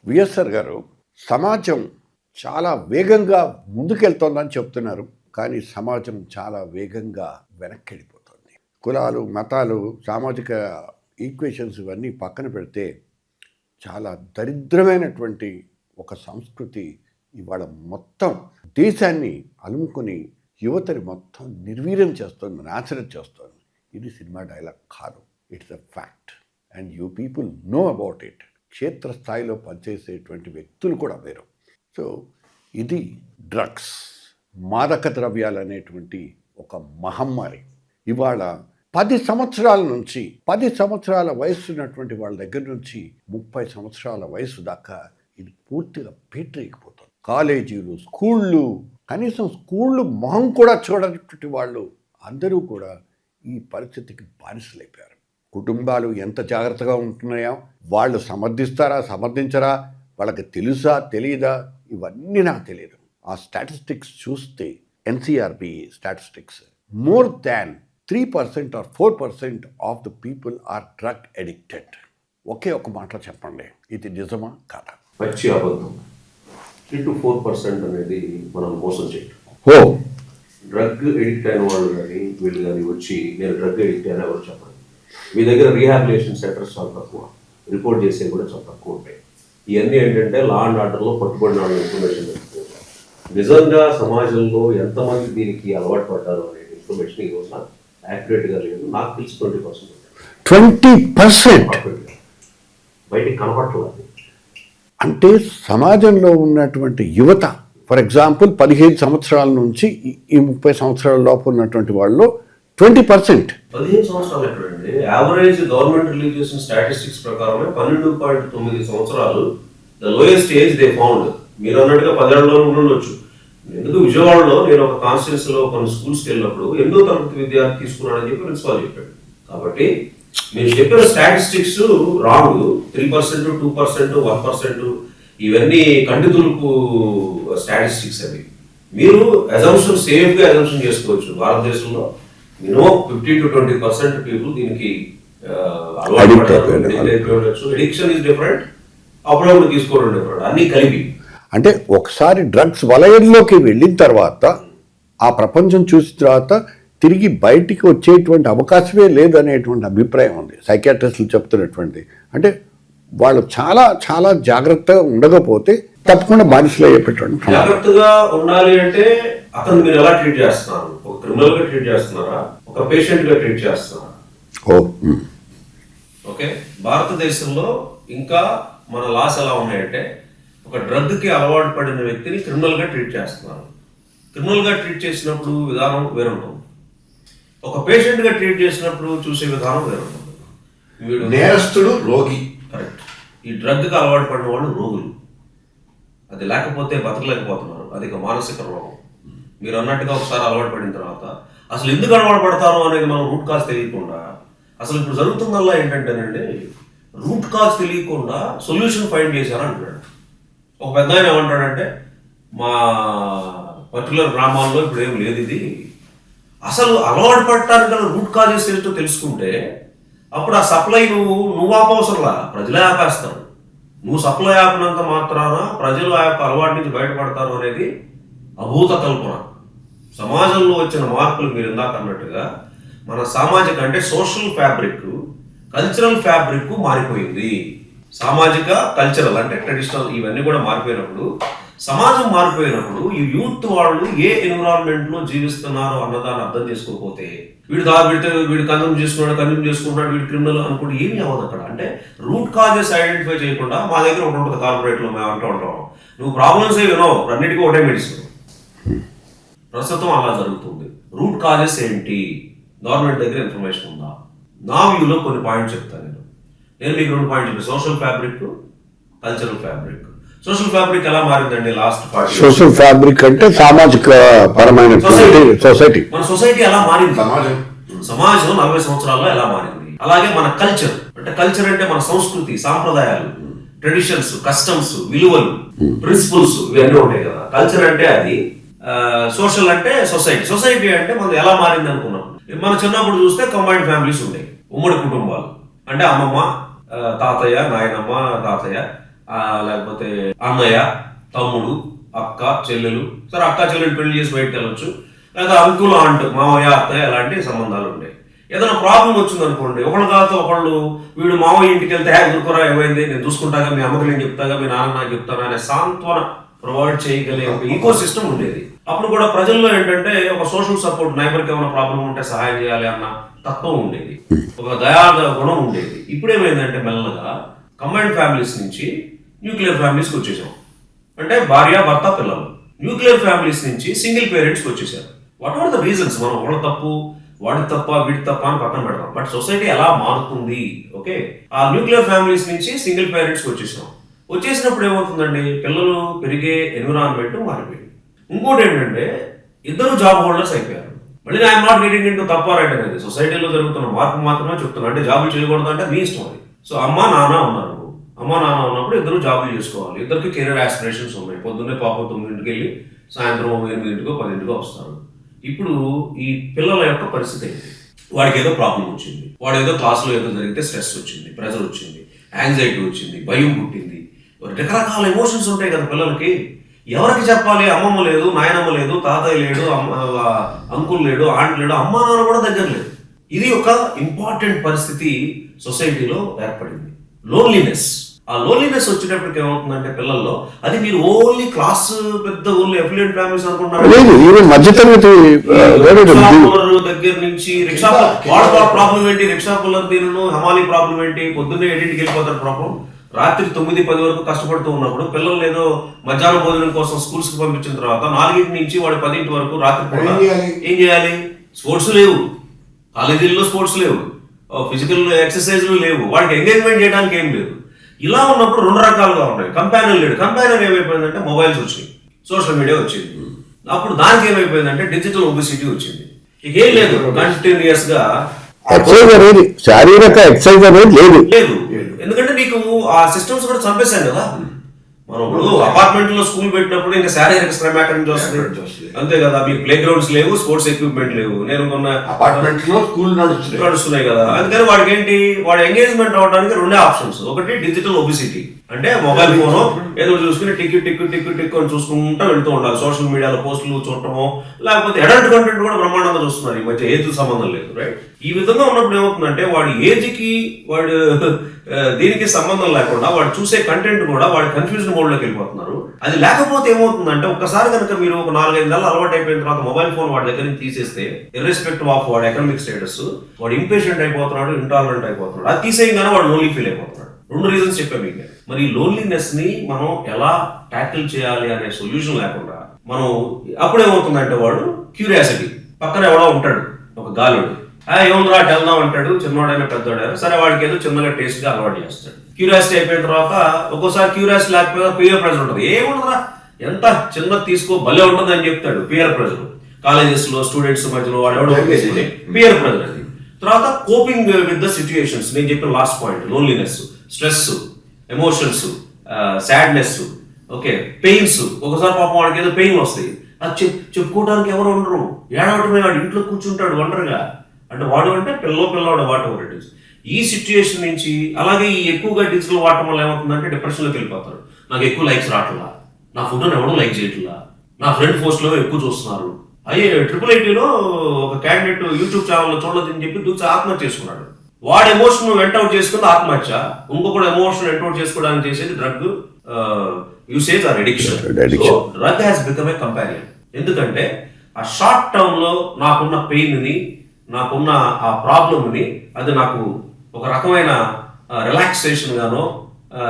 VSR గారు, సమాజం చాలా వేగంగా ముందుకెళ్తోందని చెప్తున్నారు. కానీ సమాజం చాలా వేగంగా వెనక్కిడిపోతుంది. కులాలు, మతాలు, సామాజిక ఈక్వేషన్స్ ఇవన్నీ పక్కన పెడితే చాలా దరిద్రమైనటువంటి ఒక సంస్కృతి ఇవాళ మొత్తం దేశాన్ని అలుముకొని యువతని మొత్తం నిర్వీర్యం చేస్తుంది, నాశనం చేస్తుంది. ఇది సినిమా డైలాగ్ కాదు, it's a fact and you people know about it. క్షేత్రస్థాయిలో పనిచేసేటువంటి వ్యక్తులు కూడా వేరు. సో ఇది డ్రగ్స్, మాదక ద్రవ్యాలు అనేటువంటి ఒక మహమ్మారి. ఇవాళ 10 సంవత్సరాల నుంచి 10 సంవత్సరాల వయసు ఉన్నటువంటి వాళ్ళ దగ్గర నుంచి 30 సంవత్సరాల వయసు దాకా ఇది పూర్తిగా పేటరేగిపోతుంది. కాలేజీలు, స్కూళ్ళు, కనీసం స్కూళ్ళు మొహం కూడా చూడనటువంటి వాళ్ళు అందరూ కూడా ఈ పరిస్థితికి బానిసలైపోయారు. కుటుంబాలు ఎంత జాగ్రత్తగా ఉంటున్నాయో, వాళ్ళు సమర్థించరా, వాళ్ళకి తెలుసా తెలియదా, ఇవన్నీ నాకు తెలియదు. ఆ స్టాటిస్టిక్స్ చూస్తే NCRB statistics, more than 3% or 4% of the people are drug addicted. ఒకే ఒక మాటలో చెప్పండి, ఇది నిజమా కాదా? పచ్చి అబద్ధం. 3 to 4% అనేది మనం మోసం చేయటం. డ్రగ్ ఎడిక్ట్ అయిన వాళ్ళు కానీ వీళ్ళు కానీ వచ్చి నేను డ్రగ్ ఎడిక్ట్ అయినా ఎవరు చెప్పండి. మీ దగ్గర రీహాబిలిటేషన్ సెంటర్స్ చాలా తక్కువ, రిపోర్ట్ చేసేవి కూడా చాలా తక్కువ ఉంటాయి. ఇవన్నీ ఏంటంటే లా అండ్ ఆర్డర్లో పట్టుబడిన వాళ్ళ ఇన్ఫర్మేషన్ దొరుకుతుంది. నిజంగా సమాజంలో ఎంతమంది దీనికి అలవాటు పడ్డారు అనే ఇన్ఫర్మేషన్ ఈ రోజున యాక్యురేట్గా లేదు. నాకు తెలిసి 20% బయటికి కనపడలేదు. అంటే సమాజంలో ఉన్నటువంటి యువత, ఫర్ ఎగ్జాంపుల్ 15 సంవత్సరాల నుంచి ఈ 30 సంవత్సరాల లోపు ఉన్నటువంటి వాళ్ళు 20%. 15 సంవత్సరాలు ఎక్కడండి? యావరేజ్ గవర్నమెంట్ రిలీజ్ చేసిన స్టాటిస్టిక్స్ ప్రకారమే 12.9 సంవత్సరాలు the lowest age they found. మీరు అన్నట్టుగా 10 ఉండొచ్చు. ఎందుకు విజయవాడలో నేను ఒక కాన్స్టిట్యూన్సీలో కొన్ని స్కూల్స్కి వెళ్ళినప్పుడు 8వ తరగతి విద్యార్థి తీసుకున్నాడని చెప్పి ప్రిన్సిపాల్ చెప్పాడు. కాబట్టి మీరు చెప్పిన స్టాటిస్టిక్స్ రాంగ్. 3%, 2%, 1% ఇవన్నీ కంటితులుపు స్టాటిస్టిక్స్ అవి. మీరు అజంప్షన్ సేఫ్గా అజంప్షన్ చేసుకోవచ్చు. భారతదేశంలో మినిమం 50 to 20% పీపుల్ దీనికి ఎడిక్షన్ ఇస్ డిఫరెంట్, అప్పుడప్పుడు తీసుకోవడం డిఫరెంట్, అన్ని కలిపి. అంటే ఒకసారి డ్రగ్స్ వలయంలోకి వెళ్ళిన తర్వాత, ఆ ప్రపంచం చూసిన తర్వాత తిరిగి బయటికి వచ్చేటువంటి అవకాశమే లేదనేటువంటి అభిప్రాయం ఉంది సైకియాట్రిస్టులు చెప్తున్నటువంటి. అంటే వాళ్ళు చాలా చాలా జాగ్రత్తగా ఉండకపోతే తప్పకుండా బానిసలు అయ్యేటటువంటి. జాగ్రత్తగా ఉండాలి అంటే అతను మీరు ఎలా ట్రీట్ చేస్తున్నారు? ఒక క్రిమినల్ గా ట్రీట్ చేస్తున్నారా, ఒక పేషెంట్ గా ట్రీట్ చేస్తున్నారా? ఓకే, భారతదేశంలో ఇంకా మన లాస్ ఎలా ఉన్నాయంటే, ఒక డ్రగ్ కి అలవాటు పడిన వ్యక్తిని క్రిమినల్ గా ట్రీట్ చేస్తున్నారు. క్రిమినల్ గా ట్రీట్ చేసినప్పుడు విధానం వేరుంటుంది, ఒక పేషెంట్ గా ట్రీట్ చేసినప్పుడు చూసే విధానం వేరుంటుంది. వీడు నేరస్తుడు, రోగి. కరెక్ట్. ఈ డ్రగ్ కి అలవాటు పడిన వాళ్ళు రోగులు. అది లేకపోతే బతకలేకపోతున్నారు. అది ఒక మానసిక రోగం. మీరు అన్నట్టుగా ఒకసారి అలవాటు పడిన తర్వాత అసలు ఎందుకు అలవాటు పడతారో అనేది మనం రూట్ కాజ్ తెలియకుండా, అసలు ఇప్పుడు జరుగుతుందల్లా ఏంటంటేనండి, రూట్ కాజ్ తెలియకుండా సొల్యూషన్ ఫైండ్ చేశారు అంటాడు. ఒక పెద్ద ఆయన ఏమంటాడంటే, మా పర్టికులర్ గ్రామాల్లో ఇప్పుడు ఏం లేదు ఇది, అసలు అలవాటు పడటానికి గల రూట్ కాజెస్ ఏంటో తెలుసుకుంటే అప్పుడు ఆ సప్లై నువ్వు ఆపవసరంలా, ప్రజలే ఆపేస్తారు. నువ్వు సప్లై ఆపినంత మాత్రాన ప్రజలు ఆ యొక్క అలవాటు నుంచి బయటపడతారు అనేది అభూత కల్పన. సమాజంలో వచ్చిన మార్పులు మీరు ఇందాక అన్నట్టుగా మన సామాజిక అంటే సోషల్ ఫ్యాబ్రిక్, కల్చరల్ ఫ్యాబ్రిక్ మారిపోయింది. సామాజిక, కల్చరల్ అంటే ట్రెడిషనల్ ఇవన్నీ కూడా మారిపోయినప్పుడు, సమాజం మారిపోయినప్పుడు ఈ యూత్ వాళ్ళు ఏ ఎన్విరాన్మెంట్లో జీవిస్తున్నారు అన్నదాన్ని అర్థం చేసుకోకపోతే, వీడు కన్జ్యూమ్ చేసుకుంటున్నాడు, వీడు క్రిమినల్ అనుకుంటే ఏమీ అవ్వదు అక్కడ. అంటే రూట్ కాజెస్ ఐడెంటిఫై చేయకుండా మా దగ్గర ఒకటి ఉంటుంది కార్పొరేట్లో, మేము అంటూ ఉంటాం, నువ్వు ప్రాబ్లమ్స్ ఏ వినవు, అన్నిటికీ ఒకటే మెడిసిన్. ప్రస్తుతం అలా జరుగుతుంది. రూట్ కాజెస్ ఏంటి? గవర్నమెంట్ దగ్గర ఇన్ఫర్మేషన్ ఉందా? నా వ్యూలో కొన్ని పాయింట్స్ చెప్తాను నేను మీకు 2 పాయింట్లు చెప్పాను. Social fabric, cultural fabric. Social fabric ఎలా మారిందండి లాస్ట్ 40 years? సోషల్ ఫ్యాబ్రిక్ అంటే సామాజిక పరమైన సొసైటీ. మన సొసైటీ ఎలా మారింది? సమాజం 40 సంవత్సరాల్లో ఎలా మారింది? అలాగే మన కల్చర్ అంటే మన సంస్కృతి, సాంప్రదాయాలు, ట్రెడిషన్స్, కస్టమ్స్, విలువలు, ప్రిన్సిపల్స్ ఇవన్నీ ఉంటాయి కదా. కల్చర్ అంటే అది, సోషల్ అంటే సొసైటీ అంటే మనం ఎలా మారింది అనుకున్నాం. మన చిన్నప్పుడు చూస్తే కంబైన్డ్ ఫ్యామిలీస్ ఉండేవి, ఉమ్మడి కుటుంబాలు. అంటే అమ్మమ్మ, తాతయ్య, నాయనమ్మ, తాతయ్య లేకపోతే అన్నయ్య, తమ్ముడు, అక్క, చెల్లెలు. సరే అక్క చెల్లెలు పెళ్లి చేసి బయటకు వెళ్ళొచ్చు. లేదా అంకుల్, ఆంట్, మామయ్య, అత్తయ్య అలాంటి సంబంధాలు ఉండేవి. ఏదైనా ప్రాబ్లం వచ్చింది అనుకోండి, ఒకళ్ళు కాదు ఒకళ్ళు వీడు మామయ్య ఇంటికి వెళ్తే ఊరుకోరా ఏమైంది నేను చూసుకుంటాగా, మీ అమ్మకి నేను చెప్తాగా, మీ నాన్న నాకు చెప్తాగా అనే సాంత్వన ప్రొవైడ్ చేయగలిగే ఒక ఈకో సిస్టమ్ ఉండేది. అప్పుడు కూడా ప్రజల్లో ఏంటంటే ఒక సోషల్ సపోర్ట్, నైబర్కి ఏమైనా ప్రాబ్లం ఉంటే సహాయం చేయాలి అన్న తత్వం ఉండేది, ఒక దయా గుణం ఉండేది. ఇప్పుడు ఏమైందంటే మెల్లగా కంబైన్డ్ ఫ్యామిలీస్ నుంచి న్యూక్లియర్ ఫ్యామిలీస్కి వచ్చేసాం. అంటే భార్య, భర్త, పిల్లలు. న్యూక్లియర్ ఫ్యామిలీస్ నుంచి సింగిల్ పేరెంట్స్కి వచ్చేసారు. What are the reasons? మనం ఒకళ్ళ తప్పు, వాడి తప్ప, వీడి తప్ప అని పక్కన పెడతాం. బట్ సొసైటీ ఎలా మారుతుంది? ఓకే, ఆ న్యూక్లియర్ ఫ్యామిలీస్ నుంచి సింగిల్ పేరెంట్స్కి వచ్చేసాం. వచ్చేసినప్పుడు ఏమవుతుందండి, పిల్లలు పెరిగే ఎన్విరాన్మెంట్ మారిపోయింది. ఇంకోటి ఏంటంటే ఇద్దరు జాబ్ హోల్డర్స్ అయిపోయారు. మళ్ళీ ఐఎమ్ నాట్ గెటింగ్ ఇంటూ తప్ప రైట్ అనేది సొసైటీలో జరుగుతున్న మార్పు మాత్రమే చెప్తున్నాను. అంటే జాబులు చేయకూడదు అంటే మీ ఇష్టం అది. సో అమ్మ నాన్న ఉన్నారు, అమ్మ నాన్న ఉన్నప్పుడు ఇద్దరు జాబులు చేసుకోవాలి. ఇద్దరికి కెరీర్ ఆస్పిరేషన్స్ ఉన్నాయి. పొద్దున్నే పాపం 9 వెళ్ళి సాయంత్రం 8 10 వస్తారు. ఇప్పుడు ఈ పిల్లల యొక్క పరిస్థితి ఏంటి? వాడికి ఏదో ప్రాబ్లం వచ్చింది, వాడు ఏదో క్లాస్లో ఏదో జరిగితే స్ట్రెస్ వచ్చింది, ప్రెషర్ వచ్చింది, యాంగ్జైటీ వచ్చింది, భయం పుట్టింది, రకరకాల ఎమోషన్స్ ఉంటాయి కదా పిల్లలకి. ఎవరికి చెప్పాలి? అమ్మమ్మ లేదు, నాయనమ్మ లేదు, తాతయ్య లేడు, అంకుల్ లేడు, ఆంట్ లేడు, అమ్మ నాన్న కూడా దగ్గర లేదు. ఇది ఒక ఇంపార్టెంట్ పరిస్థితి సొసైటీలో ఏర్పడింది. లోన్లీనెస్. ఆ లోన్లీనెస్ వచ్చేటప్పటికి ఏమవుతుందంటే పిల్లల్లో, అది మీరు ఓన్లీ క్లాస్ పెద్ద ఓన్లీ ఎఫిలియెంట్ ఫ్యామిలీస్ అనుకుంటున్నారు, దగ్గర నుంచి రిక్షా వాళ్ళ ప్రాబ్లం ఏంటి, రిక్షా పుల్లర్ దీనిను హమాలీ ప్రాబ్లం ఏంటి, పొద్దున్నే 8కి వెళ్ళిపోతారు ప్రాబ్లం, రాత్రి 9-10 వరకు కష్టపడుతూ ఉన్నప్పుడు పిల్లలు ఏదో మధ్యాహ్నం భోజనం కోసం స్కూల్స్కి పంపించిన తర్వాత 4 నుంచి వాడు 10 వరకు రాత్రి పూట ఏం చేయాలి? స్పోర్ట్స్ లేవు, కాలేజీల్లో స్పోర్ట్స్ లేవు, ఫిజికల్ ఎక్సర్సైజ్లు లేవు, వాడికి ఎంగేజ్మెంట్ చేయడానికి ఏం లేదు. ఇలా ఉన్నప్పుడు 2 రకాలుగా ఉన్నాయి. కంపానియన్ లేడు. కంపానియన్ ఏమైపోయిందంటే మొబైల్స్ వచ్చినాయి, సోషల్ మీడియా వచ్చింది. అప్పుడు దానికి ఏమైపోయిందంటే డిజిటల్ ఒబిసిటీ వచ్చింది. ఇక ఏం లేదు, కంటిన్యూస్ గా ఎక్సైజ్ అనేది, శారీరక ఎక్సైజ్ అనేది లేదు. ఎందుకంటే నీకు ఆ సిస్టమ్స్ కూడా చంపేశాను కదా. మనం ఇప్పుడు అపార్ట్మెంట్ లో స్కూల్ పెట్టినప్పుడు ఇంకా శారీరక శ్రమ ఎక్కడి నుంచి వస్తుంది? అంతే కదా. మీకు ప్లే గ్రౌండ్స్ లేవు, స్పోర్ట్స్ ఎక్విప్మెంట్ లేవు. నేను కొన్న అపార్ట్మెంట్ లో స్కూల్ నడుస్తున్నాయి కదా. అందుకని వాడికి ఏంటి, వాడు ఎంగేజ్మెంట్ అవడానికి 2 ఆప్షన్స్. ఒకటి డిజిటల్ ఒబిసిటీ, అంటే మొబైల్ ఫోన్ ఏదో చూసుకుని టిక్ అని చూసుకుంటూ వెళ్తూ ఉండాలి. సోషల్ మీడియాలో పోస్టులు చూడటమో, లేకపోతే అడల్ట్ కంటెంట్ కూడా బ్రహ్మాండంగా చూస్తున్నారు. ఈ మధ్య ఏజ్ సంబంధం లేదు, రైట్? ఈ విధంగా ఉన్నప్పుడు ఏమవుతుందంటే వాడి ఏజ్కి వాడు దీనికి సంబంధం లేకుండా వాడు చూసే కంటెంట్ కూడా వాడి కన్ఫ్యూజన్ మోడ్లోకి వెళ్ళిపోతున్నారు. అది లేకపోతే ఏమవుతుందంటే ఒక్కసారి కనుక మీరు ఒక 4-5 నెలలు అలవాటు అయిపోయిన తర్వాత మొబైల్ ఫోన్ వాడి దగ్గర నుంచి తీసేస్తే, ఇర్రెస్పెక్టివ్ ఆఫ్ వాడి ఎకనామిక్ స్టేటస్, వాడు ఇంపేషెంట్ అయిపోతున్నాడు, ఇంటాలరెంట్ అయిపోతున్నాడు. అది తీసేయగానే వాడు లోన్లీ ఫీల్ అయిపోతున్నాడు. 2 రీజన్స్ చెప్పాను మీకు. మరి ఈ లోన్లీనెస్ ని మనం ఎలా ట్యాకిల్ చేయాలి అనే సొల్యూషన్ లేకుండా మనం అప్పుడు ఏమవుతుందంటే వాడు క్యూరియాసిటీ, పక్కన ఎవడో ఉంటాడు ఒక గాలుడు, ఏముందిరా వెళ్దాం అంటాడు, చిన్నవాడైనా పెద్దవాడైనా సరే, వాడికి ఏదో చిన్నగా టేస్ట్ గా అలవాటు చేస్తాడు. క్యూరియాసిటీ అయిపోయిన తర్వాత ఒక్కోసారి క్యూరియాసిటీ లేకపోతే పియర్ ప్రెజర్ ఉంటుంది. ఏముండదురా, ఎంత చిన్న తీసుకో భలే ఉంటుంది అని చెప్తాడు. పియర్ ప్రెజర్ కాలేజెస్ లో స్టూడెంట్స్ మధ్యలో వాడు ఎవడో పియర్ ప్రెజర్. అది తర్వాత కోపింగ్ విత్ ద సిచ్యుయేషన్స్. నేను చెప్పిన last point, loneliness, stress, emotions, sadness, okay, pains. ఒకసారి పాపం వాడికి ఏదో పెయిన్ వస్తాయి, అది చెప్పుకోవడానికి ఎవరు ఉండరు, ఏడవటమే, వాడు ఇంట్లో కూర్చుంటాడు ఒంటరిగా. అంటే వాడు అంటే పిల్లవాడు వాట్ ఎవర్ ఇట్ ఈస్. ఈ సిచ్యుయేషన్ నుంచి అలాగే ఈ ఎక్కువగా డిజిటల్ వాడటం వల్ల ఏమవుతుందంటే డిప్రెషన్లోకి వెళ్ళిపోతారు. నాకు ఎక్కువ లైక్స్ రావట్లా, నా ఫోటోని ఎవడో లైక్ చేయట్లా, నా ఫ్రెండ్ పోస్ట్లో ఎక్కువ చూస్తున్నారు. అయ్యే IIITలో ఒక క్యాండిడేట్ యూట్యూబ్ ఛానల్లో చూడలేదని చెప్పి దూచి ఆత్మహత్య చేసుకున్నాడు. వాడు ఎమోషన్ వెంటౌట్ చేసుకుని ఆత్మహత్య. ఇంకొకటి ఎమోషన్ వెంటౌట్ చేసుకోవడానికి చేసేది drug usage or addiction. Drug has become a companion. ఎందుకంటే ఆ షార్ట్ టర్మ్ లో నాకున్న పెయిన్ ని, నాకున్న ఆ ప్రాబ్లమ్ని, అది నాకు ఒక రకమైన రిలాక్సేషన్ గానో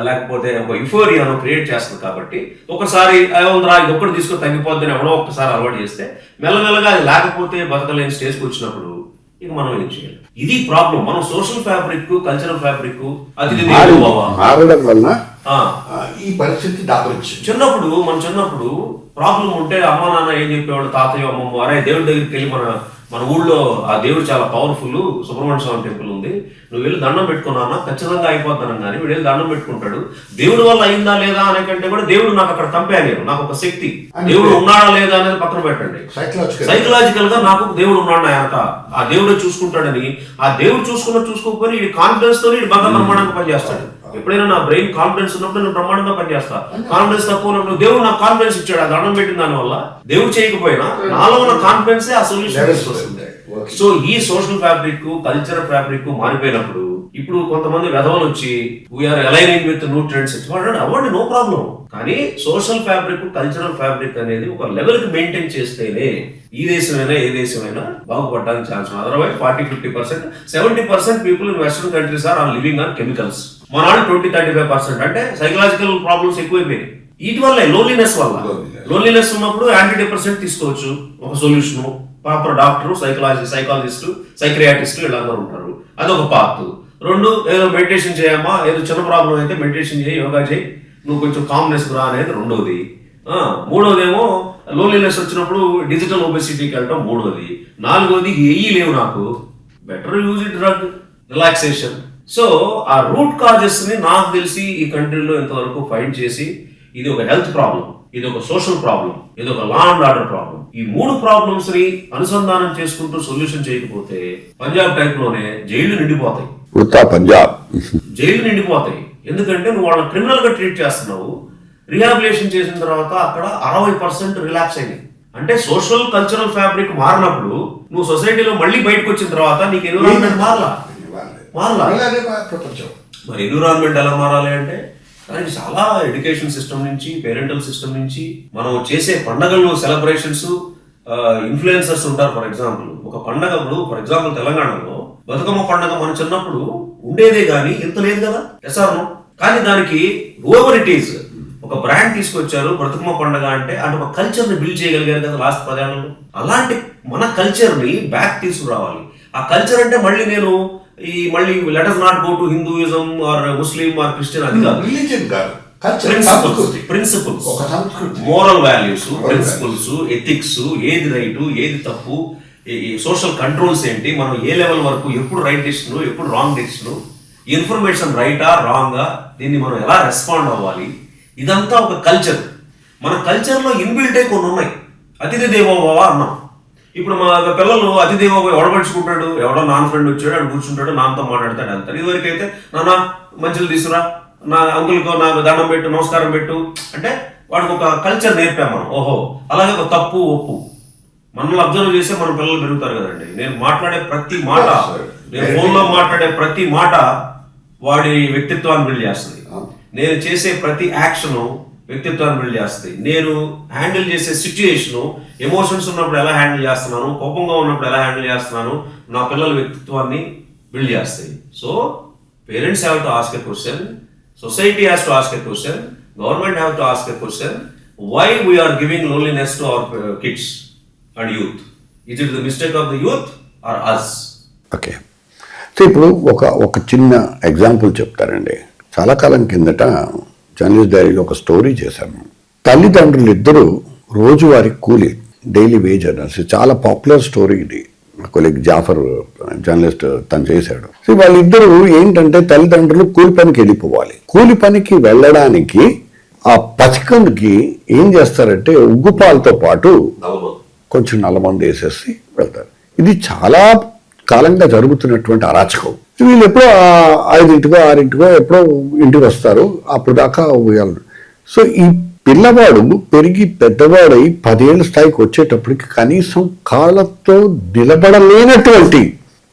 లేకపోతే ఒక యుఫోరియాను క్రియేట్ చేస్తుంది. కాబట్టి ఒకసారి ఏముందిరా ఇది ఒక్కటి తీసుకొని తగ్గిపోద్దని ఎవడో ఒక్కసారి అలవాటు చేస్తే మెల్లమెల్లగా అది లేకపోతే బతకలేని స్టేజ్కి వచ్చినప్పుడు ఇక మనం ఏం చేయాలి? ఇది ప్రాబ్లం. మనం సోషల్ ఫ్యాబ్రిక్, కల్చరల్ ఫ్యాబ్రిక్ అది మారడం వల్ల ఈ పరిస్థితి దాపరించింది. చిన్నప్పుడు ప్రాబ్లం ఉంటే అమ్మ నాన్న ఏం చెప్పేవాళ్ళు, తాతయ్య అమ్మమ్మ, అరే దేవుడి దగ్గరికి వెళ్ళి మన ఊళ్ళో ఆ దేవుడు చాలా పవర్ఫుల్, సుబ్రహ్మణ్య స్వామి టెంపుల్ ఉంది, నువ్వు వెళ్ళి దండం పెట్టుకున్నా ఖచ్చితంగా అయిపోతాను. కానీ వీడు వెళ్ళి దండం పెట్టుకుంటాడు. దేవుడి వల్ల అయిందా లేదా అనే కంటే కూడా దేవుడు నాకు అక్కడ కంపానియన్, నాకు ఒక శక్తి. దేవుడు ఉన్నాడా లేదా అనేది పక్కన పెట్టండి. సైకలాజికల్ గా నాకు దేవుడు ఉన్నాడు ఆయనక, ఆ దేవుడే చూసుకుంటాడని, ఆ దేవుడు చూసుకోకపోయి ఈ కాన్ఫిడెన్స్ తో బంధ నిర్మాణానికి పనిచేస్తాడు. ఎప్పుడైనా నా బ్రెయిన్ కాన్ఫిడెన్స్ ఉన్నప్పుడు నేను బ్రహ్మాండంగా పనిచేస్తా. కాన్ఫిడెన్స్ తక్కువ ఉన్నప్పుడు దేవుడు నాకు కాన్ఫిడెన్స్ ఇచ్చాడు, అది దండం పెట్టిన దాని వల్ల దేవుడు చేయకపోయినా నాలో ఉన్న కాన్ఫిడెన్స్ ఆ సొల్యూషన్ వస్తుంది. సో ఈ సోషల్ ఫ్యాబ్రిక్, కల్చరల్ ఫ్యాబ్రిక్ మారిపోయినప్పుడు ఇప్పుడు కొంతమంది వెధవలు వచ్చి we are aligning with new trends అవ్వండి, నో ప్రాబ్లం. కానీ సోషల్ ఫ్యాబ్రిక్, కల్చరల్ ఫ్యాబ్రిక్ అనేది ఒక లెవెల్ కి మెయింటైన్ చేస్తేనే ఈ దేశమైనా ఏ దేశమైనా బాగుపడడానికి chance. Otherwise 40-50%, 70% people in western countries are living on chemicals. మన 20-35% అంటే సైకలాజికల్ ప్రాబ్లమ్స్ ఎక్కువైపోయినాయి. వీటి వల్ల లోన్లీనెస్ వల్ల. లోన్లీనెస్ ఉన్నప్పుడు యాంటీ డిప్రెసెంట్ తీసుకోవచ్చు, ఒక solution. Proper doctor, psychologist, psychiatrist వీళ్ళందరూ ఉంటారు, అదొక పార్ట్. 2, ఏదో మెడిటేషన్ చేయమ్మా, ఏదో చిన్న ప్రాబ్లం అయితే మెడిటేషన్ చేయి, యోగా చేయి, నువ్వు కొంచెం కామ్నెస్ రా అనేది 2వది. 3వదేమో లోన్లీనెస్ వచ్చినప్పుడు డిజిటల్ ఒబెసిటీకి వెళ్ళటం 3వది. 4వది ఏఈ లేవు నాకు, better use it drug, relaxation. So ఆ రూట్ కాజెస్ ని నాకు తెలిసి ఈ కంట్రీలో ఇంతవరకు ఫైండ్ చేసి ఇది ఒక హెల్త్ ప్రాబ్లం, ఇది ఒక సోషల్ ప్రాబ్లం, ఇది ఒక లా అండ్ ఆర్డర్ ప్రాబ్లం, ఈ 3 ప్రాబ్లమ్స్ ని అనుసంధానం చేసుకుంటూ సొల్యూషన్ చేయకపోతే పంజాబ్ టైప్ లోనే జైళ్లు నిండిపోతాయి. పంజాబ్ జైళ్లు నిండిపోతాయి. ఎందుకంటే నువ్వు వాళ్ళని క్రిమినల్ గా ట్రీట్ చేస్తున్నావు. రిహాబిలేషన్ చేసిన తర్వాత అక్కడ 60% రిలాక్స్ అయినాయి. అంటే సోషల్ కల్చరల్ ఫ్యాబ్రిక్ మారినప్పుడు నువ్వు సొసైటీలో మళ్ళీ బయటకు వచ్చిన తర్వాత నీకు ఎన్విరాన్మెంట్ మారలా. ప్రపంచం మరి ఎన్విరాన్మెంట్ ఎలా మారాలి అంటే దానికి చాలా ఎడ్యుకేషన్ సిస్టమ్ నుంచి, పేరెంటల్ సిస్టమ్ నుంచి, మనం చేసే పండగలు, సెలబ్రేషన్స్, ఇన్ఫ్లుయెన్సర్స్ ఉంటారు. ఫర్ ఎగ్జాంపుల్ ఒక పండగ, ఫర్ ఎగ్జాంపుల్ తెలంగాణలో బతుకమ్మ పండగ మన చిన్నప్పుడు ఉండేదే కానీ ఇంత లేదు కదా, ఎస్ఆర్ను. కానీ దానికి ఓవర్ ఇట్ ఈస్ ఒక బ్రాండ్ తీసుకొచ్చారు బతుకమ్మ పండగ అంటే ఒక కల్చర్ ని బిల్డ్ చేయగలిగారు కదా లాస్ట్ 10 ఏళ్లలో. అలాంటి మన కల్చర్ ని బ్యాక్ తీసుకురావాలి. ఆ కల్చర్ అంటే మళ్ళీ మళ్ళీ let us not go to Hinduism or Muslim or Christian, అది కాదు. రిలీజియన్ కాదు, principles, moral values, principles, ethics, ఏది రైట్ ఏది తప్పు, సోషల్ కంట్రోల్స్ ఏంటి, మనం ఏ లెవెల్ వరకు ఎప్పుడు రైట్ డెసిషన్ ఎప్పుడు రాంగ్ డెసిషన్, ఇన్ఫర్మేషన్ రైటా రాంగా, దీన్ని మనం ఎలా రెస్పాండ్ అవ్వాలి, ఇదంతా ఒక కల్చర్. మన కల్చర్లో ఇన్బిల్టే కొన్ని ఉన్నాయి. అతిథి దేవోభవ అన్నాం. ఇప్పుడు మా పిల్లలు అతిథి దేవోభవ ఎవడబడుచుకుంటాడు, ఎవడో నాన్ ఫ్రెండ్ వచ్చాడు, అక్కడ కూర్చుంటాడు, నాన్నతో మాట్లాడతాడు, వెళ్తాడు. ఇదివరకు అయితే నాన్న మంచిలు తీసుకురా, నా అంకుల్కో నాకు దండం పెట్టు, నమస్కారం పెట్టు అంటే వాడికి ఒక కల్చర్ నేర్పాం మనం. ఓహో, అలాగే ఒక తప్పు ఒప్పు మనల్ని అబ్జర్వ్ చేస్తే మన పిల్లలు పెరుగుతారు కదండి. నేను మాట్లాడే ప్రతి మాట, నేను ఫోన్లో మాట్లాడే ప్రతి మాట వాడి వ్యక్తిత్వాన్ని బిల్డ్ చేస్తుంది. నేను చేసే ప్రతి యాక్షన్ వ్యక్తిత్వాన్ని బిల్డ్ చేస్తుంది. నేను హ్యాండిల్ చేసే సిచ్యుయేషన్, ఎమోషన్స్ ఉన్నప్పుడు ఎలా హ్యాండిల్ చేస్తున్నాను, కోపంగా ఉన్నప్పుడు ఎలా హ్యాండిల్ చేస్తున్నాను, నా పిల్లల వ్యక్తిత్వాన్ని బిల్డ్ చేస్తాయి. So parents have to ask a question, society has to ask a question, government have to ask a question, why we are giving loneliness to our kids and youth? Is it the mistake of the youth or us? Okay, so ఇప్పుడు ఒక చిన్న example చెప్తారండి. చాలా కాలం కిందట journalist డైరీలో ఒక story చేశాను. తల్లిదండ్రులు ఇద్దరు రోజువారీ కూలీ, డైలీ వేజ్ అన్నది చాలా పాపులర్ స్టోరీ ఇది. కొలీగ్ జాఫర్ జర్నలిస్ట్ తను చేశాడు. సో వాళ్ళిద్దరూ ఏంటంటే తల్లిదండ్రులు కూలి పనికి వెళ్ళిపోవాలి. కూలి పనికి వెళ్ళడానికి ఆ పసికందుకి ఏం చేస్తారంటే ఉగ్గుపాలతో పాటు కొంచెం నల్లమందు వేసేసి వెళ్తారు. ఇది చాలా కాలంగా జరుగుతున్నటువంటి అరాచకం. వీళ్ళు ఎప్పుడో 5 6 ఎప్పుడో ఇంటికి వస్తారు, అప్పుడు దాకా ఉయ్యాలి. సో ఈ పిల్లవాడు పెరిగి పెద్దవాడై 10 ఏళ్ళ స్థాయికి వచ్చేటప్పటికి కనీసం కాళ్ళతో నిలబడలేనటువంటి,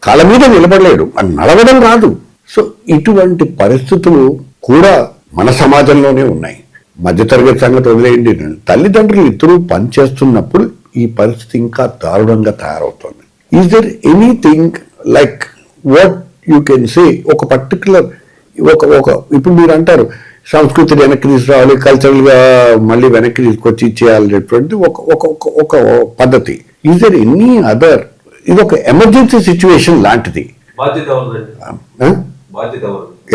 కాళ్ళ మీద నిలబడలేడు, అది నడవడం రాదు. సో ఇటువంటి పరిస్థితులు కూడా మన సమాజంలోనే ఉన్నాయి. మధ్యతరగతి సంగతి వదిలేయండి, తల్లిదండ్రులు ఇద్దరు పనిచేస్తున్నప్పుడు ఈ పరిస్థితి ఇంకా దారుణంగా తయారవుతుంది. Is there anything like what you can say, ఒక పర్టికులర్ ఇప్పుడు మీరు అంటారు సంస్కృతిని వెనక్కి తీసుకురావాలి, కల్చరల్గా మళ్ళీ వెనక్కి తీసుకొచ్చి ఇచ్చేయాలనేటువంటి ఒక పద్ధతి. ఈజ్ దర్ ఎనీ అదర్, ఇది ఒక ఎమర్జెన్సీ సిచ్యువేషన్ లాంటిది. బాధ్యత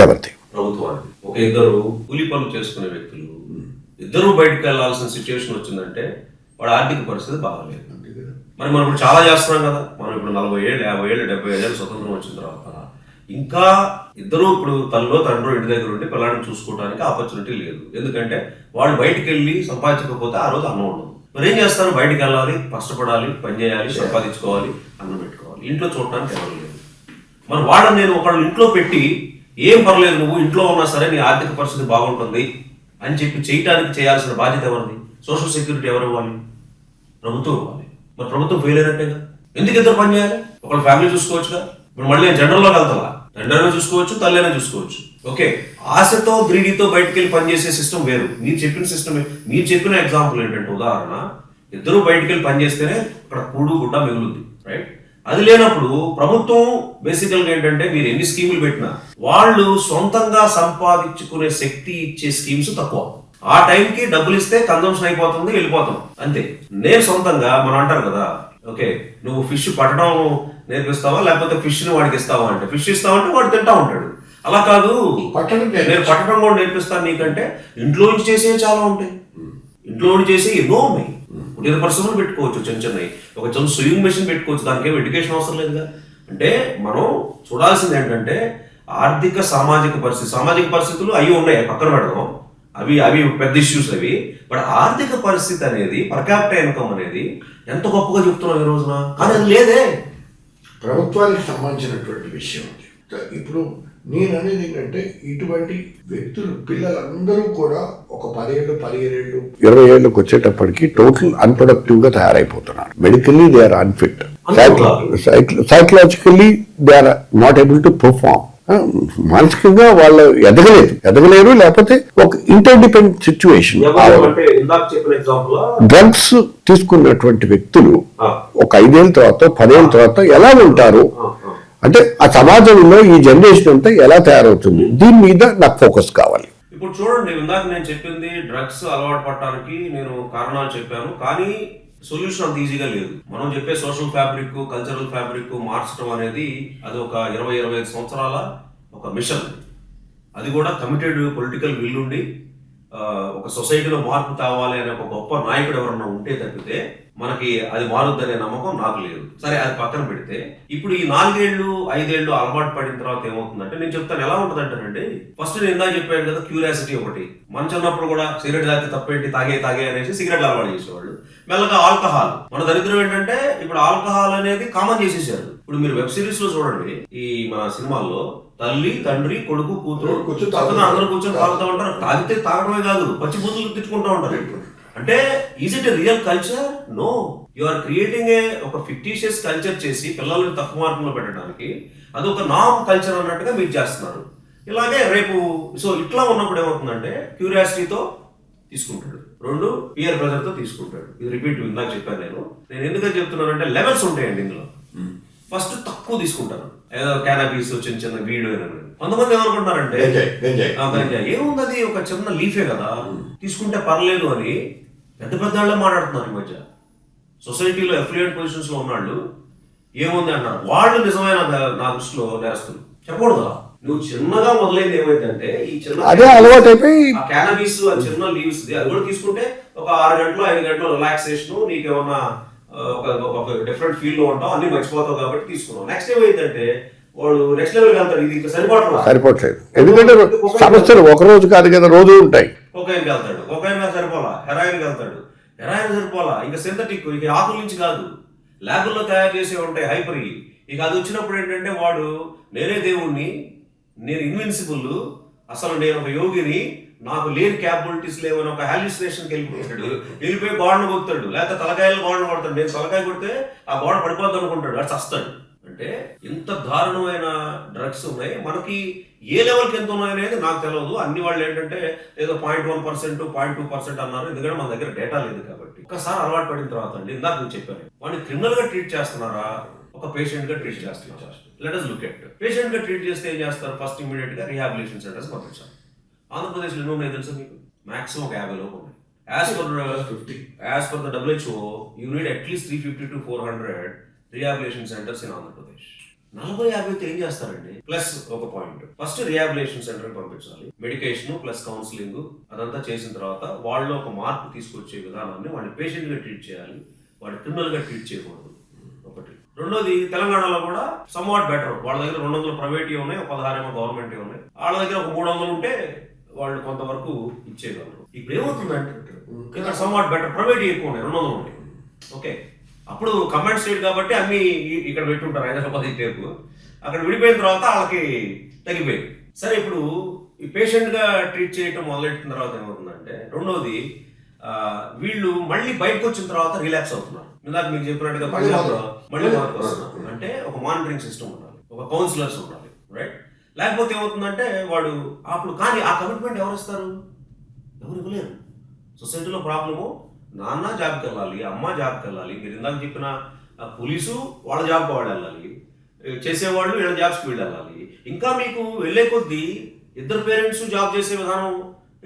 ఎవరిది? ప్రభుత్వానికి. ఒక ఇద్దరు కూలి పనులు చేసుకునే వ్యక్తులు ఇద్దరు బయటకు వెళ్లాల్సిన సిచ్యువేషన్ వచ్చిందంటే వాడు ఆర్థిక పరిస్థితి బాగాలేదు. మరి మనం ఇప్పుడు చాలా చేస్తున్నాం కదా. మనం ఇప్పుడు 40 ఏళ్ళు 50 ఏళ్ళు 75 ఏళ్ళు స్వతంత్రం వచ్చిన తర్వాత ఇంకా ఇద్దరు ఇప్పుడు తల్లిలో తండ్రి ఇంటి దగ్గర ఉండి పిల్లాడిని చూసుకోవడానికి ఆపర్చునిటీ లేదు. ఎందుకంటే వాళ్ళు బయటికి వెళ్ళి సంపాదించకపోతే ఆ రోజు అన్నం ఉండదు. మరి ఏం చేస్తారు? బయటికి వెళ్ళాలి, కష్టపడాలి, పని చేయాలి, సంపాదించుకోవాలి, అన్నం పెట్టుకోవాలి. ఇంట్లో చూడటానికి ఎవరు లేదు. మరి వాళ్ళని నేను ఒకళ్ళు ఇంట్లో పెట్టి ఏం పర్లేదు నువ్వు ఇంట్లో ఉన్నా సరే నీ ఆర్థిక పరిస్థితి బాగుంటుంది అని చెప్పి చేయటానికి చేయాల్సిన బాధ్యత ఎవరిది? సోషల్ సెక్యూరిటీ ఎవరు ఇవ్వాలి? ప్రభుత్వం ఇవ్వాలి. మరి ప్రభుత్వం ఫెయిల్ అయినట్టేగా. ఎందుకు ఇద్దరు పని చేయాలి? ఒకళ్ళ ఫ్యామిలీ చూసుకోవచ్చుగా. ఇప్పుడు మళ్ళీ నేను జనరల్లోకి వెళ్తా, తండ్రైనా చూసుకోవచ్చు, తల్లైనా చూసుకోవచ్చు. ఓకే, ఆశతో గ్రీడీతో బయటకు వెళ్ళి పనిచేసే సిస్టమ్ వేరు. మీరు చెప్పిన సిస్టమ్, మీరు చెప్పిన ఎగ్జాంపుల్ ఏంటంటే ఉదాహరణ, ఇద్దరు బయటకు వెళ్ళి పనిచేస్తేనే అక్కడ కూడు గుడ్డ మిగులుద్ది, రైట్? అది లేనప్పుడు ప్రభుత్వం బేసికల్గా ఏంటంటే మీరు ఎన్ని స్కీములు పెట్టినా వాళ్ళు సొంతంగా సంపాదించుకునే శక్తి ఇచ్చే స్కీమ్స్ తక్కువ. ఆ టైంకి డబ్బులు ఇస్తే కన్జంప్షన్ అయిపోతుంది, వెళ్ళిపోతాం అంతే. నేను సొంతంగా మనం అంటారు కదా, ఓకే నువ్వు ఫిష్ పట్టడం నేర్పిస్తావా లేకపోతే ఫిష్ ని వాడికి ఇస్తావా అంటే, ఫిష్ ఇస్తావంటే వాడు తింటా ఉంటాడు. అలా కాదు, నేను పట్టడం కూడా నేర్పిస్తాను నీకంటే ఇంట్లో నుంచి చేసే చాలా ఉంటాయి. ఇంట్లో నుంచి చేసే ఎన్నో ఉన్నాయి. కుటీర పరిశ్రమలు పెట్టుకోవచ్చు, చిన్న చిన్నవి. ఒక చిన్న స్విమ్మింగ్ మెషిన్ పెట్టుకోవచ్చు, దానికి ఏం ఎడ్యుకేషన్ అవసరం లేదుగా. అంటే మనం చూడాల్సింది ఏంటంటే ఆర్థిక సామాజిక పరిస్థితులు అవి ఉన్నాయి, పక్కన పెడదాం, అవి పెద్ద ఇష్యూస్ అవి. బట్ ఆర్థిక పరిస్థితి అనేది, పర్ క్యాపిటల్ ఇన్కమ్ అనేది ఎంత గొప్పగా చెప్తున్నాం ఈ రోజున, కానీ అది లేదే. ప్రభుత్వానికి సంబంధించినటువంటి విషయం అది. ఇప్పుడు నేను అనేది ఏంటంటే ఇటువంటి వ్యక్తులు, పిల్లలందరూ కూడా ఒక 10 ఏళ్ళు 15 ఏళ్ళు 20 ఏళ్ళకి వచ్చేటప్పటికి టోటల్ అన్ప్రొడక్టివ్ గా తయారైపోతున్నారు. Medically they are unfit, psychologically they are not able to perform. మానసికంగా వాళ్ళు ఎదగలేరు, లేకపోతే ఒక ఇంటర్డిపెండెంట్ సిచ్యువేషన్. డ్రగ్స్ తీసుకున్నటువంటి వ్యక్తులు ఒక 5 ఏళ్ళ తర్వాత 10 ఏళ్ళ తర్వాత ఎలా ఉంటారు అంటే ఆ సమాజంలో ఈ జనరేషన్ అంతా ఎలా తయారవుతుంది, దీని మీద నాకు ఫోకస్ కావాలి. ఇప్పుడు చూడండి, ఇందాక నేను చెప్పింది డ్రగ్స్ అలవాటు పడటానికి నేను కారణాలు చెప్పాను, కానీ సొల్యూషన్ అంత ఈజీగా లేదు. మనం చెప్పే సోషల్ ఫ్యాబ్రిక్, కల్చరల్ ఫ్యాబ్రిక్ మార్చడం అనేది అది ఒక 20-25 సంవత్సరాల ఒక మిషన్. అది కూడా కమిటెడ్ పొలిటికల్ విల్ ఉండి ఒక సొసైటీలో మార్పు తేవాలి అనే ఒక గొప్ప నాయకుడు ఎవరన్నా ఉంటే తప్పితే మనకి అది మారుద్దనే నమ్మకం నాకు లేదు. సరే, అది పక్కన పెడితే ఇప్పుడు ఈ 4 ఏళ్ళు 5 ఏళ్ళు అలవాటు పడిన తర్వాత ఏమవుతుందంటే, నేను చెప్తాను ఎలా ఉంటుంది అంటానండి. ఫస్ట్ నేను ఇందాక చెప్పాను కదా, క్యూరియాసిటీ ఒకటి. మన చిన్నప్పుడు కూడా సిగరెట్ తాగితే తప్పేంటి, తాగే అనేసి సిగరెట్లు అలవాటు చేసేవాళ్ళు. మెల్లగా ఆల్కహాల్. మన దరిద్రం ఏంటంటే ఇప్పుడు ఆల్కహాల్ అనేది కామన్ చేసేసారు. ఇప్పుడు మీరు వెబ్ సిరీస్ లో చూడండి, ఈ మన సినిమాల్లో తల్లి, తండ్రి, కొడుకు, కూతురు అందరూ కూర్చొని తాగుతూ ఉంటారు. తాగితే తాగడమే కాదు, పచ్చి బూతులు తెచ్చుకుంటూ ఉంటారు. అంటే is it a real culture? No, you are creating ఒక ఫిక్టీషియస్ కల్చర్ చేసి పిల్లల్ని తక్కువ మార్గంలో పెట్టడానికి అది ఒక నామ్ కల్చర్ అన్నట్టుగా మీరు చేస్తున్నారు. ఇలాగే రేపు సో ఇట్లా ఉన్నప్పుడు ఏమవుతుందంటే క్యూరియాసిటీతో తీసుకుంటాడు, 2 పియర్ ప్రెజర్ తో తీసుకుంటాడు. ఇది రిపీట్ ఇందాక చెప్పాను నేను ఎందుకని చెప్తున్నానంటే లెవెల్స్ ఉంటాయండి ఇందులో. ఫస్ట్ తక్కువ తీసుకుంటారు, ఏదో క్యానబీస్, చిన్న వీడు. కొంతమంది ఏమనుకుంటారంటే ఏముంది, అది ఒక చిన్న లీఫే కదా, తీసుకుంటే పర్లేదు అని పెద్ద వాళ్ళే మాట్లాడుతున్నారు ఈ మధ్య. సొసైటీలో అఫిలియేట్ పొజిషన్స్ లో ఉన్నాళ్ళు ఏముంది అంటారు. వాళ్ళు నిజమైన నా దృష్టిలో నేరస్తులు. చెప్పకూడదు కదా. నువ్వు చిన్నగా మొదలైంది ఏమైందంటే ఈ చిన్న అదే అలవాటు అయిపోయి క్యానబీస్, ఆ చిన్న లీవ్స్ అది కూడా తీసుకుంటే ఒక 6 గంటలు 5 గంటలు రిలాక్సేషన్, నీకేమన్నా ఒక డిఫరెంట్ ఫీల్ లో ఉంటావు, అన్ని మర్చిపోతావు కాబట్టి తీసుకున్నావు. నెక్స్ట్ ఏమైందంటే వాడు నెక్స్ట్ లెవెల్కి వెళ్తాడు, ఇది ఇంకా సరిపోవట్లేదు. ఎందుకంటే సమస్యలు ఒక రోజు కాదు కదా, రోజు ఉంటాయి. కొకైన్కి వెళ్తాడు, కొకైన్ సరిపోలా, హెరాయిన్కి వెళ్తాడు, హెరాయిన్ సరిపోలా, ఇంకా సింథటిక్, ఇక ఆకుల నుంచి కాదు, ల్యాబుల్లో తయారు చేసే ఉంటాయి హైపర్. ఇక అది వచ్చినప్పుడు ఏంటంటే వాడు నేనే దేవుణ్ణి, నేను ఇన్విన్సిబుల్, అసలు నేను ఒక యోగిని, నాకు లేని క్యాపబిలిటీస్ లేవని ఒక హాల్యూసినేషన్కి వెళ్ళిపోయి గోడను కొడతాడు, లేకపోతే తలకాయలు గోడను కొడతాడు. నేను తలకాయ కొడితే ఆ గోడ పడిపోద్ది అనుకుంటాడు, అది చస్తాడు. అంటే ఇంత దారుణమైన డ్రగ్స్ ఉన్నాయి. మనకి ఏ లెవెల్కి ఎంత ఉన్నాయనేది నాకు తెలియదు. అన్ని వాళ్ళు ఏంటంటే ఏదో 0.1%, 0.2% అన్నారు, ఎందుకంటే మన దగ్గర డేటా లేదు కాబట్టి. ఒకసారి అలవాటు పడిన తర్వాత అండి, ఇందాక నేను చెప్పాను, వాడిని క్రిమినల్ గా ట్రీట్ చేస్తున్నారా, ఒక పేషెంట్ గా ట్రీట్ చేస్తున్నారు? Let us look at patient గా ట్రీట్ చేస్తే ఏం చేస్తారు? ఫస్ట్ ఇమీడియట్ గా రీహాబిలిటేషన్ సెంటర్స్ పంపించాలి. ఆంధ్రప్రదేశ్లో ఎన్ని ఉన్నాయి తెలుసా మీకు? మాక్సిమం 50 లోపు ఉన్నాయి. As per the WHO you need at least 350 to 400 rehabilitation centres in Andhra Pradesh. 40-50 ఏం చేస్తారండి? ప్లస్ ఒక పాయింట్, ఫస్ట్ రీహాబిలిటేషన్ సెంటర్ పంపించాలి, మెడికేషన్ ప్లస్ కౌన్సిలింగ్ అదంతా చేసిన తర్వాత వాళ్ళు ఒక మార్పు తీసుకొచ్చే విధానాన్ని వాడిని పేషెంట్ గా ట్రీట్ చేయాలి, వాడిని క్రిమినల్ గా ట్రీట్ చేయకూడదు. ఒకటి. రెండోది, తెలంగాణలో కూడా సమ్వాట్ బెటర్. వాళ్ళ దగ్గర 200 ప్రైవేట్ ఉన్నాయి, 16 గవర్నమెంట్ ఉన్నాయి. వాళ్ళ దగ్గర ఒక 300 ఉంటే వాళ్ళు కొంతవరకు ఇచ్చేయగలరు. ఇప్పుడు ఏమవుతుందంటే ఇక్కడ సమ్వాట్ బెటర్, ప్రైవేట్ ఎక్కువ ఉన్నాయి, 200 ఉన్నాయి. ఓకే, అప్పుడు కమాండ్ స్టేట్ కాబట్టి అన్ని ఇక్కడ పెట్టుంటారు, హైదరాబాద్ టేపు. అక్కడ విడిపోయిన తర్వాత వాళ్ళకి తగ్గిపోయింది. సరే, ఇప్పుడు ఈ పేషెంట్గా ట్రీట్ చేయటం మొదలెట్టిన తర్వాత ఏమవుతుందంటే, రెండోది వీళ్ళు మళ్ళీ బయటకు వచ్చిన తర్వాత రిలాక్స్ అవుతున్నారు. ఇందాక మీకు చెప్పినట్టుగా మళ్ళీ మొదటికి వస్తున్నారు. అంటే ఒక మానిటరింగ్ సిస్టమ్ ఉండాలి, ఒక కౌన్సిలర్స్ ఉండాలి, రైట్? లేకపోతే ఏమవుతుందంటే వాడు అప్పుడు కానీ ఆ కమిట్మెంట్ ఎవరు ఇస్తారు? ఎవరు ఇవ్వలేరు. సొసైటీలో ప్రాబ్లము, నాన్న జాబ్కి వెళ్ళాలి, అమ్మ జాబ్కి వెళ్ళాలి, మీరు ఇందాక చెప్పిన పోలీసు వాళ్ళ జాబ్కి వాళ్ళు వెళ్ళాలి, చేసేవాళ్ళు వీళ్ళ జాబ్స్కి వీళ్ళు వెళ్ళాలి. ఇంకా మీకు వెళ్ళే కొద్దీ ఇద్దరు పేరెంట్స్ జాబ్ చేసే విధానం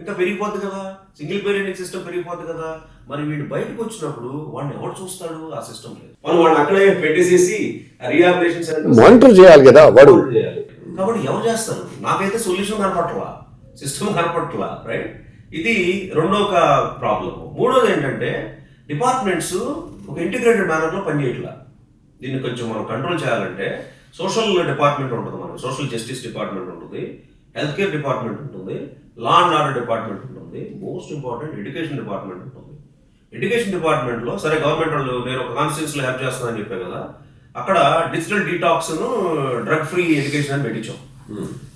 ఇంకా పెరిగిపోద్ది కదా, సింగిల్ పేరెంటింగ్ సిస్టమ్ పెరిగిపోద్ది కదా. మరి వీడు బయటకు వచ్చినప్పుడు వాడిని ఎవరు చూస్తాడు? ఆ సిస్టమ్ లేదు. వాడిని అక్కడే పెట్టేసేసి రీహాబిలిటేషన్ సెంటర్ మానిటర్ చేయాలి కదా వాడు. కాబట్టి ఎవరు చేస్తారు? నాకైతే సొల్యూషన్ కనపట్లా, సిస్టమ్ కనపట్లా, రైట్? ఇది రెండో ఒక ప్రాబ్లం. మూడోది ఏంటంటే డిపార్ట్మెంట్స్ ఒక ఇంటిగ్రేటెడ్ మేనర్లో పనిచేయట్లా. దీన్ని కొంచెం మనం కంట్రోల్ చేయాలంటే సోషల్ డిపార్ట్మెంట్ ఉంటుంది, మనకు సోషల్ జస్టిస్ డిపార్ట్మెంట్ ఉంటుంది, హెల్త్ కేర్ డిపార్ట్మెంట్ ఉంటుంది, లా అండ్ ఆర్డర్ డిపార్ట్మెంట్ ఉంటుంది, మోస్ట్ ఇంపార్టెంట్ ఎడ్యుకేషన్ డిపార్ట్మెంట్ ఉంటుంది. ఎడ్యుకేషన్ డిపార్ట్మెంట్లో సరే గవర్నమెంట్ వాళ్ళు నేను ఒక కాన్స్టిట్యూన్సీలో హెల్ప్ చేస్తానని చెప్పాను కదా, అక్కడ డిజిటల్ డీటాక్స్ను డ్రగ్ ఫ్రీ ఎడ్యుకేషన్ అని పెట్టించాం.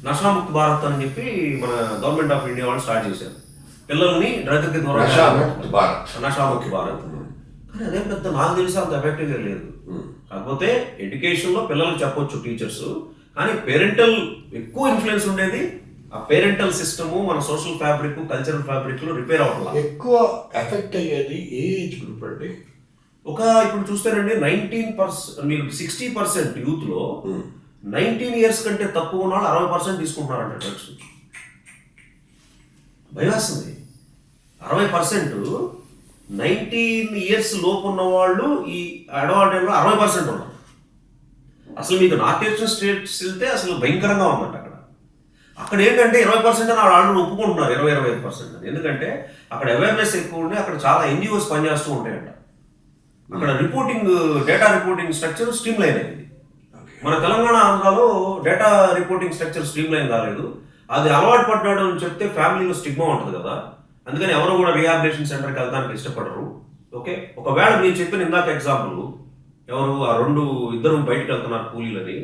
నషాముక్త్ భారత్ అని చెప్పి మన గవర్నమెంట్ ఆఫ్ ఇండియా వాళ్ళు స్టార్ట్ చేశారు. పిల్లల్ని డ్రగ్కి దూరం నషాముక్త్ భారత్. కానీ అదే పెద్ద నాకు తెలిసి అంత ఎఫెక్టివ్గా లేదు. కాకపోతే ఎడ్యుకేషన్లో పిల్లలకు చెప్పొచ్చు టీచర్స్, కానీ పేరెంటల్ ఎక్కువ ఇన్ఫ్లుయెన్స్ ఉండేది. ఆ పేరెంటల్ సిస్టము మన సోషల్ ఫ్యాబ్రిక్, కల్చరల్ ఫ్యాబ్రిక్లో రిపేర్ అవ్వట్లా. ఎక్కువ ఎఫెక్ట్ అయ్యేది ఏ ఏజ్ గ్రూప్ అండి? ఇప్పుడు చూస్తేనండి 19%, మీరు 60% యూత్లో 19 ఇయర్స్ కంటే తక్కువ ఉన్న వాళ్ళు 60% తీసుకుంటున్నారంట డ్రగ్స్. భయమేస్తుంది. 60% 19 ఇయర్స్ లోపు ఉన్న వాళ్ళు ఈ అడవాల్టైన్లో 60% ఉన్నారు. అసలు మీకు నార్త్ ఈస్టర్న్ స్టేట్స్ వెళ్తే అసలు భయంకరంగా ఉందంట. అక్కడ ఏంటంటే 20% అని వాళ్ళు ఒప్పుకుంటున్నారు, 20-25% అని. ఎందుకంటే అక్కడ అవేర్నెస్ ఎక్కువ ఉండి అక్కడ చాలా ఎన్జిఓస్ పనిచేస్తూ ఉంటాయంట. అక్కడ reporting, data reporting structure stream line అయింది. మన తెలంగాణ, ఆంధ్రాలో data reporting structure stream line కాలేదు. అది అలవాటు పడ్డాడు అని చెప్తే ఫ్యామిలీలో స్టిగ్మా ఉంటుంది కదా, అందుకని ఎవరు కూడా రీహాబిలిటేషన్ సెంటర్కి వెళ్ళడానికి ఇష్టపడరు. ఓకే, ఒకవేళ నేను చెప్పిన ఇందాక ఎగ్జాంపుల్, ఎవరు ఆ ఇద్దరు బయటకు వెళ్తున్నారు కూలీలని,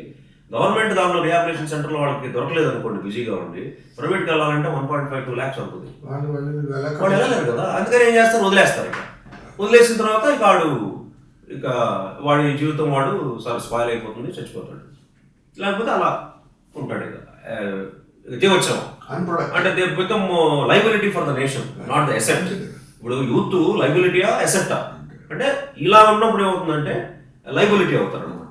గవర్నమెంట్ దానిలో రీహాబిలిటేషన్ సెంటర్లో వాళ్ళకి దొరకలేదు అనుకోండి, బిజీగా ఉండి ప్రైవేట్కి వెళ్ళాలంటే 1.5-2 lakhs అవుతుంది. వాళ్ళు వెళ్ళలేరు కదా, అందుకని ఏం చేస్తారు? వదిలేస్తారు. వదిలేసిన తర్వాత ఇక వాడి జీవితం వాడు స్పాయిల్ అయిపోతుంది, చచ్చిపోతాడు. లేకపోతే అలా ఉంటాడు. ఇక జీవోత్సవం అంటే they become liability for the nation, not the asset. ఇప్పుడు యూత్ లైబిలిటీయా అసెట్టా అంటే ఇలా ఉన్నప్పుడు ఏమవుతుందంటే లైబిలిటీ అవుతారు అనమాట.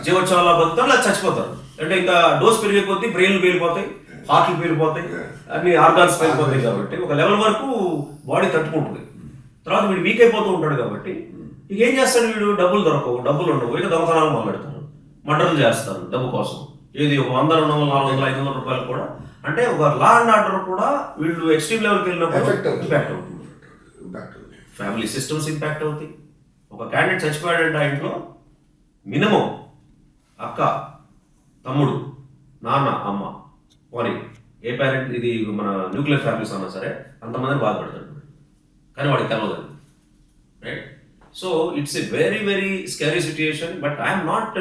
జీవోత్సవాల బతుకుతారు, లేదా చచ్చిపోతారు. అంటే ఇంకా డోస్ పెరిగే కొద్దీ బ్రెయిన్లు పేలిపోతాయి, హార్ట్లు పేలిపోతాయి, అన్ని ఆర్గాన్స్ పేలిపోతాయి. కాబట్టి ఒక లెవెల్ వరకు బాడీ తట్టుకుంటుంది. తర్వాత వీడు వీక్ అయిపోతూ ఉంటాడు. కాబట్టి ఇక ఏం చేస్తాడు వీడు? డబ్బులు దొరకవు, డబ్బులు ఉండవు, ఇక దొంగతనాలు మొదలెడతారు, మర్డర్లు చేస్తారు డబ్బు కోసం. ఏది ఒక 100, 200, 400, 500 రూపాయలు కూడా. అంటే ఒక లా అండ్ ఆర్డర్ కూడా వీళ్ళు ఎక్స్ట్రీమ్ లెవెల్కి వెళ్ళినప్పుడు ఇంపాక్ట్ అవుతుంది. ఫ్యామిలీ సిస్టమ్స్ ఇంపాక్ట్ అవుతాయి. ఒక క్యాండిడేట్ చచ్చిపోయాడంటే ఆ ఇంట్లో మినిమం అక్క, తమ్ముడు, నాన్న, అమ్మ, మరి ఏ పేరెంట్, ఇది మన న్యూక్లియర్ ఫ్యామిలీస్ అన్నా సరే అంతమందిని బాధపడతాడు. కానీ వాడికి తెలవదు, right? So it's a very very scary situation. But I'm not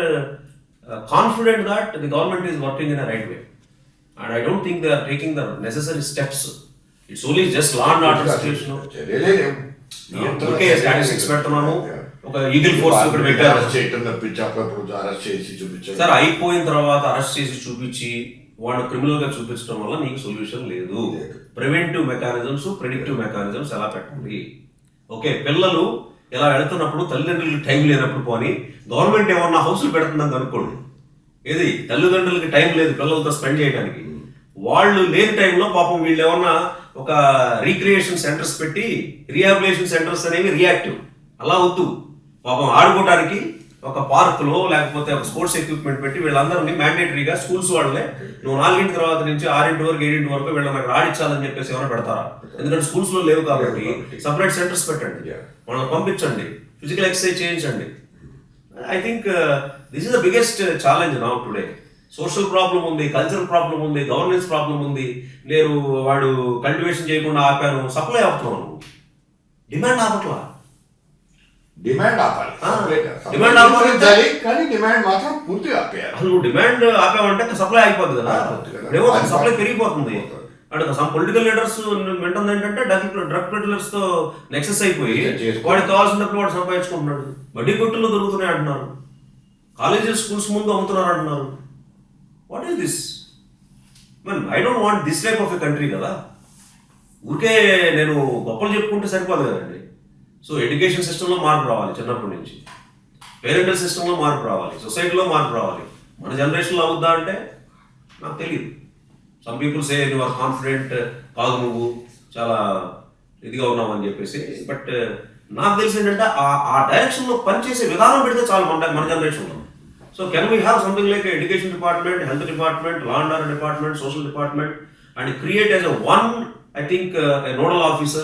confident that the government is working in a right way, and I don't think they are taking the necessary steps. It's only just law and order situation. Okay, statistics పెడుతున్నాము, ఒక eagle force ఇక్కడ పెట్టారు sir. అయిపోయిన తర్వాత arrest చేసి చూపించి వాళ్ళు criminal గా చూపించడం వల్ల నీకు సొల్యూషన్ లేదు. ప్రివెంటివ్ మెకానిజమ్స్, ప్రెడిక్టివ్ మెకానిజమ్స్ ఎలా పెట్టాలి? ఓకే, పిల్లలు ఇలా వెళుతున్నప్పుడు తల్లిదండ్రులకి టైం లేనప్పుడు పోని గవర్నమెంట్ ఏమన్నా హౌస్లు పెడుతుందని అనుకోండి. ఏది తల్లిదండ్రులకి టైం లేదు పిల్లలతో స్పెండ్ చేయడానికి, వాళ్ళు లేని టైంలో పాపం వీళ్ళు ఏమన్నా ఒక రీక్రియేషన్ సెంటర్స్ పెట్టి, రీహాబిలిటేషన్ సెంటర్స్ అనేవి రియాక్టివ్, అలా వద్దు. పాపం ఆడుకోవడానికి ఒక పార్క్లో లేకపోతే ఒక స్పోర్ట్స్ ఎక్విప్మెంట్ పెట్టి వీళ్ళందరినీ మ్యాండేటరీగా స్కూల్స్ వాళ్ళే నువ్వు 4 తర్వాత నుంచి 6 వరకు 7 వరకు వీళ్ళని అక్కడ ఆడించాలని చెప్పేసి ఎవరైనా పెడతారా? ఎందుకంటే స్కూల్స్లో లేవు కాబట్టి సపరేట్ సెంటర్స్ పెట్టండి, వాళ్ళని పంపించండి, ఫిజికల్ ఎక్సర్సైజ్ చేయించండి. I think this is the biggest challenge now today. Social problem ఉంది, కల్చరల్ ప్రాబ్లం ఉంది, గవర్నెన్స్ ప్రాబ్లం ఉంది. నేను వాడు కల్టివేషన్ చేయకుండా ఆపాను, సప్లై ఆపుతున్నాను, డిమాండ్ ఆపట్లా. డిమాండ్ ఆపాలి ఆ, సప్లై కాదు. సప్లై డిమాండ్ ఆపాలి. విస్తరించాలి, కానీ డిమాండ్ మాత్రం పూర్తిగా ఆపేయాలి. అసలు నువ్వు డిమాండ్ ఆపామంటే సప్లై అయిపోద్ది కదా. అయిపోద్ది కదా. ఏమవుతుంది, సప్లై పెరిగిపోతుంది. అయిపోతుంది. అంటే సమ్ పొలిటికల్ లీడర్స్ వింటుంది ఏంటంటే డ్రగ్ పెడ్లర్స్ తో నెక్సెస్ అయిపోయి చేసుకుంటారు. వాడికి కావాల్సినప్పుడు వాడు సంపాదించుకుంటున్నాడు. బడ్డీ కొట్టుల్లో దొరుకుతున్నాయి అంటున్నారు, కాలేజెస్ స్కూల్స్ ముందు అమ్ముతున్నారు అంటున్నారు. What is this? I don't want this type of a country కదా. ఊరికే నేను గొప్పలు చెప్పుకుంటే సరిపోదు కదండి. సో ఎడ్యుకేషన్ సిస్టంలో మార్పు రావాలి, చిన్నప్పటి నుంచి పేరెంటల్ సిస్టంలో మార్పు రావాలి, సొసైటీలో మార్పు రావాలి. మన జనరేషన్లో అవుద్దా అంటే నాకు తెలియదు. Some people say you are confident, కాదు నువ్వు చాలా ఇదిగా ఉన్నావు అని చెప్పేసి. బట్ నాకు తెలిసి ఏంటంటే ఆ డైరెక్షన్లో పనిచేసే విధానం పెడితే చాలు మన జనరేషన్లో. So can we have something like education department, health department, law and order department, social department, and create as a one, I think, a nodal officer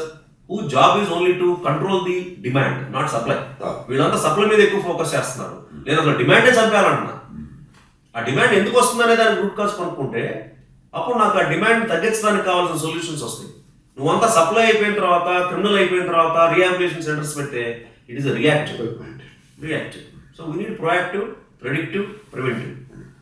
whose job is only to control the demand, not supply. వీళ్ళంతా supply మీద ఎక్కువ focus చేస్తున్నారు. నేను అసలు డిమాండే చంపేయాలంటున్నా. ఆ demand ఎందుకు వస్తుందనే దానికి రూట్ కాజ్ కనుక్కుంటే అప్పుడు నాకు ఆ డిమాండ్ తగ్గించడానికి కావాల్సిన సొల్యూషన్స్ వస్తాయి. నువ్వంతా సప్లై అయిపోయిన తర్వాత, క్రిమినల్ అయిపోయిన తర్వాత రీహాబిలిటేషన్ సెంటర్స్ పెడితే it is reactive. So we need proactive, predictive, preventive.